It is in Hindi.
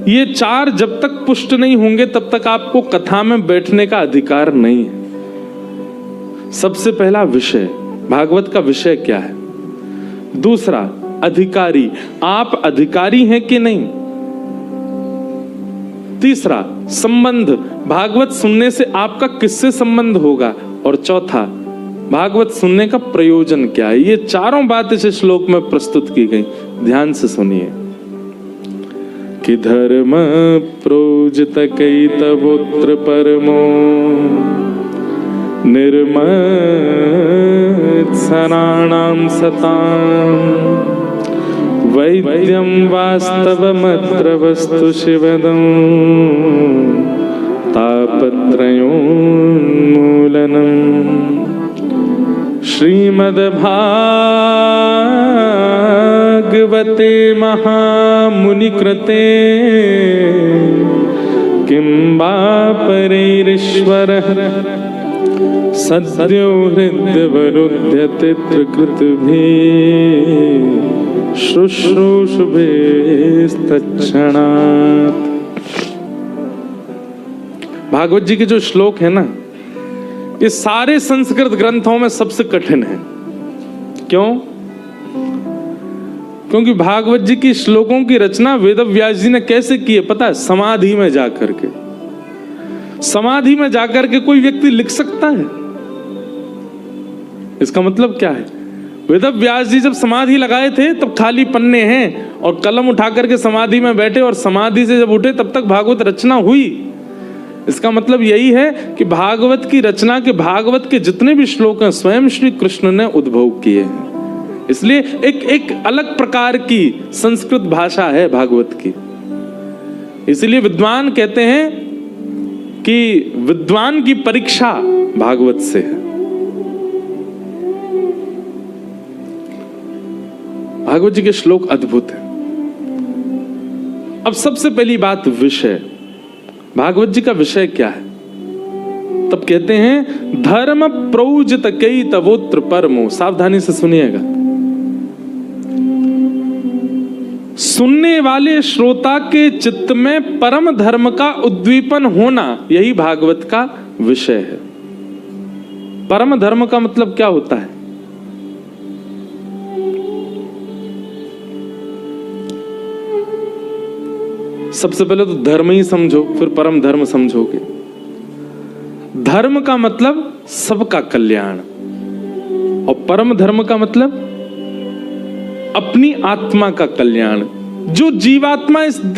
ये चार जब तक पुष्ट नहीं होंगे तब तक आपको कथा में बैठने का अधिकार नहीं है। सबसे पहला विषय, भागवत का विषय क्या है। दूसरा, अधिकारी, आप अधिकारी हैं कि नहीं। तीसरा, संबंध, भागवत सुनने से आपका किससे संबंध होगा। और चौथा, भागवत सुनने का प्रयोजन क्या है। ये चारों बात इस श्लोक में प्रस्तुत की गई, ध्यान से सुनिए। कि धर्म प्रोजत कैतवोत्र परमो निर्मत्सराणां सतां वैद्यं वास्तवमत्र वस्तु शिवदं तापत्रयोन्मूलनम्। श्रीमद्भागवते महामुनिकृते किं वा परैरीश्वरः सद्यो हृद्यवरुध्यते त्रिकृतिभिः शुश्रूषुभिस्तत्क्षणात्। भागवत जी के जो श्लोक है ना, ये सारे संस्कृत ग्रंथों में सबसे कठिन है। क्यों? क्योंकि भागवत जी की श्लोकों की रचना वेदव्यास जी ने कैसे की है पता है? समाधि में जाकर के। समाधि में जाकर के कोई व्यक्ति लिख सकता है? इसका मतलब क्या है? वेदव्यास जी जब समाधि लगाए थे तब खाली पन्ने हैं और कलम उठा करके समाधि में बैठे और समाधि से जब उठे तब तक भागवत रचना हुई। इसका मतलब यही है कि भागवत की रचना के, भागवत के जितने भी श्लोक हैं स्वयं श्री कृष्ण ने उद्भव किए हैं। इसलिए एक अलग प्रकार की संस्कृत भाषा है भागवत की। इसलिए विद्वान कहते हैं कि विद्वान की परीक्षा भागवत से है। भागवत जी के श्लोक अद्भुत हैं। अब सबसे पहली बात, विषय। भागवत जी का विषय क्या है? तब कहते हैं धर्म प्रोजत कैतवोत्र परमो। सावधानी से सुनिएगा। सुनने वाले श्रोता के चित्त में परम धर्म का उद्दीपन होना, यही भागवत का विषय है। परम धर्म का मतलब क्या होता है? सबसे पहले तो धर्म ही समझो, फिर परम धर्म समझोगे। धर्म का मतलब सबका कल्याण, और परम धर्म का मतलब अपनी आत्मा का कल्याण। जो जीवात्मा इस